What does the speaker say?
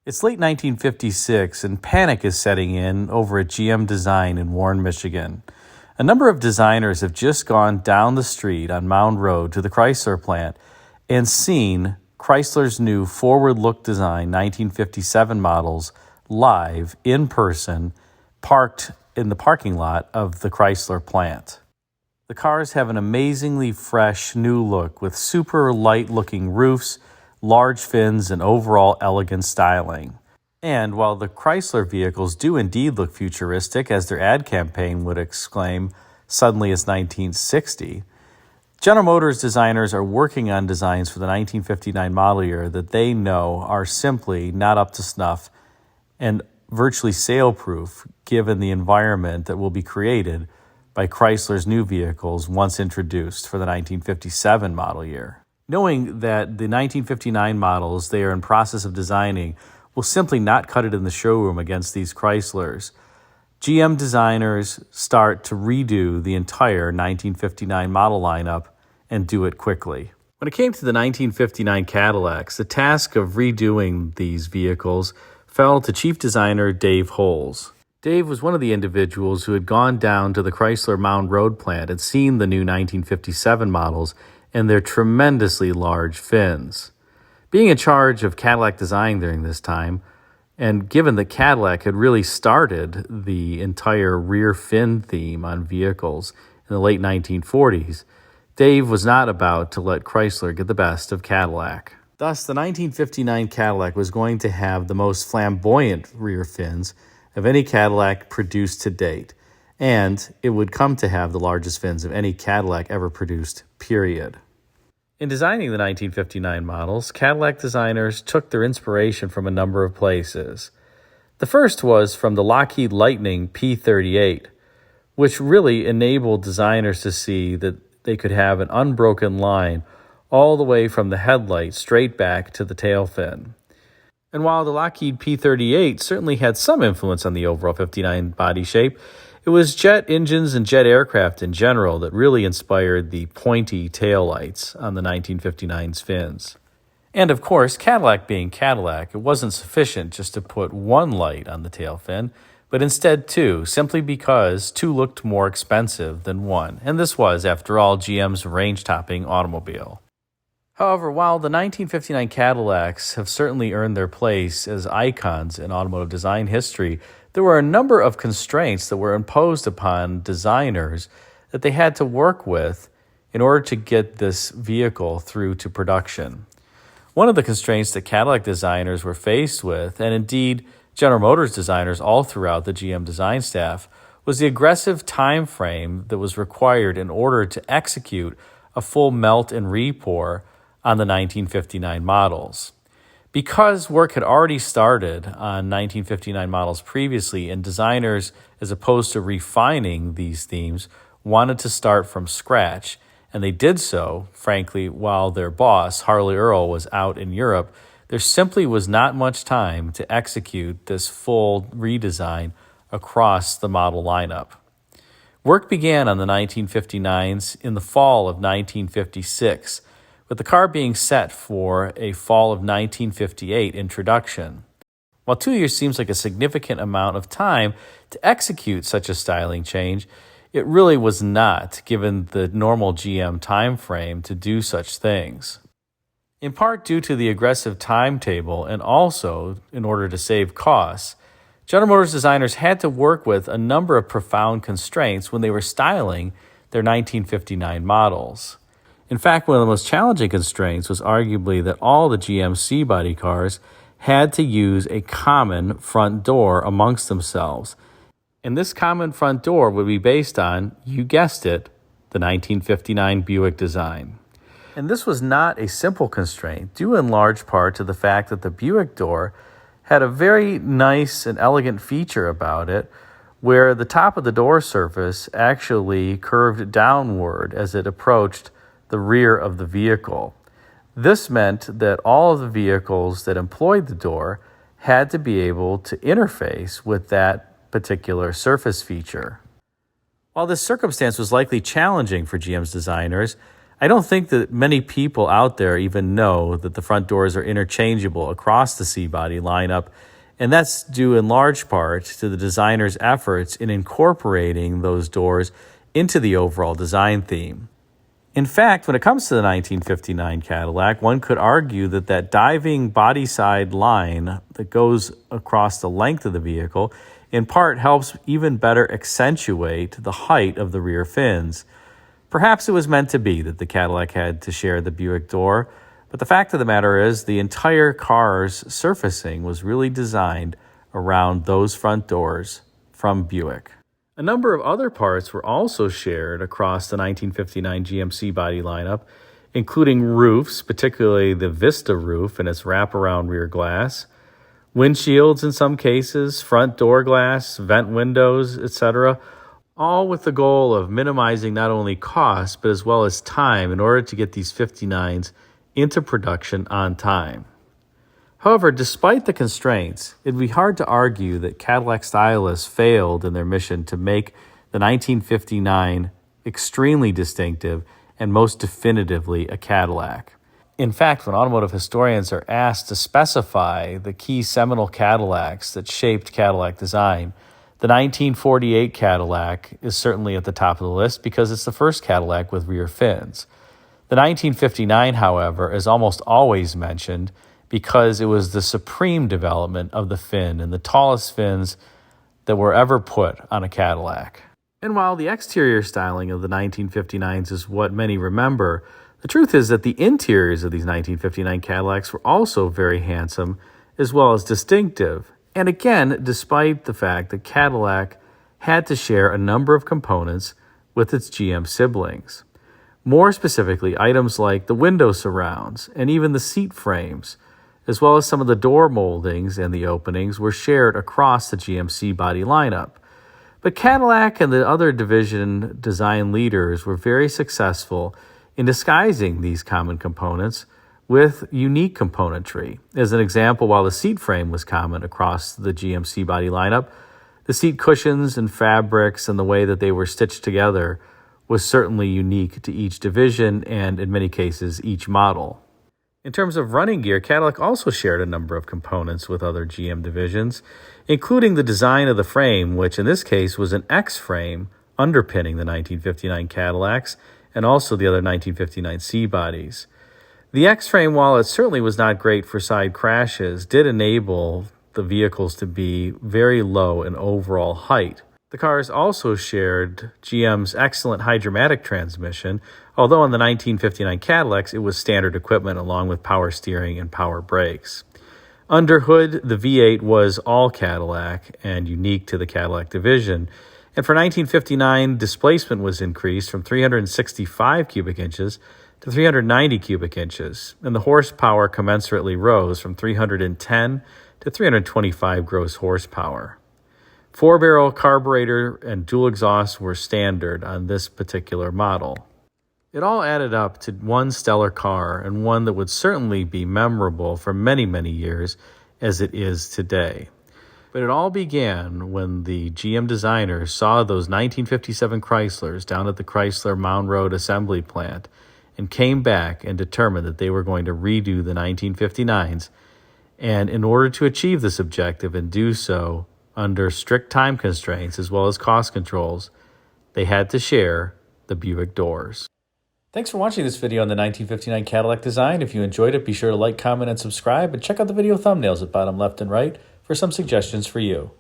It's late 1956 and panic is setting in over at GM Design in Warren, Michigan. A number of designers have just gone down the street on Mound Road to the Chrysler plant and seen Chrysler's new forward-look design 1957 models live in person, parked in the parking lot of the Chrysler plant. The cars have an amazingly fresh new look with super light-looking roofs, large fins, and overall elegant styling. And while the Chrysler vehicles do indeed look futuristic, as their ad campaign would exclaim, "Suddenly it's 1960," General Motors designers are working on designs for the 1959 model year that they know are simply not up to snuff and virtually sale-proof given the environment that will be created by Chrysler's new vehicles once introduced for the 1957 model year. Knowing that the 1959 models they are in process of designing will simply not cut it in the showroom against these Chryslers, GM designers start to redo the entire 1959 model lineup and do it quickly. When it came to the 1959 Cadillacs, the task of redoing these vehicles fell to chief designer Dave Holes. Dave was one of the individuals who had gone down to the Chrysler Mound Road plant and seen the new 1957 models and their tremendously large fins. Being in charge of Cadillac design during this time, and given that Cadillac had really started the entire rear fin theme on vehicles in the late 1940s, Dave was not about to let Chrysler get the best of Cadillac. Thus, the 1959 Cadillac was going to have the most flamboyant rear fins of any Cadillac produced to date, and it would come to have the largest fins of any Cadillac ever produced, period. In designing the 1959 models, Cadillac designers took their inspiration from a number of places. The first was from the Lockheed Lightning P-38, which really enabled designers to see that they could have an unbroken line all the way from the headlight straight back to the tail fin. And while the Lockheed P-38 certainly had some influence on the overall 59 body shape, it was jet engines and jet aircraft in general that really inspired the pointy taillights on the 1959's fins. And of course, Cadillac being Cadillac, it wasn't sufficient just to put one light on the tail fin, but instead two, simply because two looked more expensive than one. And this was, after all, GM's range-topping automobile. However, while the 1959 Cadillacs have certainly earned their place as icons in automotive design history, there were a number of constraints that were imposed upon designers that they had to work with in order to get this vehicle through to production. One of the constraints that Cadillac designers were faced with, and indeed General Motors designers all throughout the GM design staff, was the aggressive time frame that was required in order to execute a full melt and repour on the 1959 models. Because work had already started on 1959 models previously, and designers, as opposed to refining these themes, wanted to start from scratch, and they did so, frankly, while their boss, Harley Earl, was out in Europe, there simply was not much time to execute this full redesign across the model lineup. Work began on the 1959s in the fall of 1956, with the car being set for a fall of 1958 introduction. While 2 years seems like a significant amount of time to execute such a styling change, it really was not, given the normal GM time frame to do such things. In part due to the aggressive timetable and also in order to save costs, General Motors designers had to work with a number of profound constraints when they were styling their 1959 models. In fact, one of the most challenging constraints was arguably that all the GM C-body cars had to use a common front door amongst themselves. And this common front door would be based on, you guessed it, the 1959 Buick design. And this was not a simple constraint, due in large part to the fact that the Buick door had a very nice and elegant feature about it, where the top of the door surface actually curved downward as it approached the rear of the vehicle. This meant that all of the vehicles that employed the door had to be able to interface with that particular surface feature. While this circumstance was likely challenging for GM's designers, I don't think that many people out there even know that the front doors are interchangeable across the C-body lineup, and that's due in large part to the designer's efforts in incorporating those doors into the overall design theme. In fact, when it comes to the 1959 Cadillac, one could argue that that diving body side line that goes across the length of the vehicle in part helps even better accentuate the height of the rear fins. Perhaps it was meant to be that the Cadillac had to share the Buick door, but the fact of the matter is the entire car's surfacing was really designed around those front doors from Buick. A number of other parts were also shared across the 1959 GMC body lineup, including roofs, particularly the Vista roof and its wraparound rear glass, windshields in some cases, front door glass, vent windows, etc., all with the goal of minimizing not only cost but as well as time in order to get these 59s into production on time. However, despite the constraints, it'd be hard to argue that Cadillac stylists failed in their mission to make the 1959 extremely distinctive and most definitively a Cadillac. In fact, when automotive historians are asked to specify the key seminal Cadillacs that shaped Cadillac design, the 1948 Cadillac is certainly at the top of the list because it's the first Cadillac with rear fins. The 1959, however, is almost always mentioned because it was the supreme development of the fin and the tallest fins that were ever put on a Cadillac. And while the exterior styling of the 1959s is what many remember, the truth is that the interiors of these 1959 Cadillacs were also very handsome as well as distinctive. And again, despite the fact that Cadillac had to share a number of components with its GM siblings. More specifically, items like the window surrounds and even the seat frames, as well as some of the door moldings and the openings, were shared across the GMC body lineup. But Cadillac and the other division design leaders were very successful in disguising these common components with unique componentry. As an example, while the seat frame was common across the GMC body lineup, the seat cushions and fabrics and the way that they were stitched together was certainly unique to each division and, in many cases, each model. In terms of running gear, Cadillac also shared a number of components with other GM divisions, including the design of the frame, which in this case was an X-frame underpinning the 1959 Cadillacs and also the other 1959 C-bodies. The X-frame, while it certainly was not great for side crashes, did enable the vehicles to be very low in overall height. The cars also shared GM's excellent hydromatic transmission, although on the 1959 Cadillacs it was standard equipment along with power steering and power brakes. Under hood, the V8 was all Cadillac and unique to the Cadillac division, and for 1959 displacement was increased from 365 cubic inches to 390 cubic inches, and the horsepower commensurately rose from 310 to 325 gross horsepower. 4-barrel carburetor and dual exhaust were standard on this particular model. It all added up to one stellar car and one that would certainly be memorable for many, many years as it is today. But it all began when the GM designers saw those 1957 Chryslers down at the Chrysler Mound Road assembly plant and came back and determined that they were going to redo the 1959s. And in order to achieve this objective and do so under strict time constraints as well as cost controls, they had to share the Buick doors. Thanks for watching this video on the 1959 Cadillac design. If you enjoyed it, be sure to like, comment, and subscribe, and check out the video thumbnails at bottom left and right for some suggestions for you.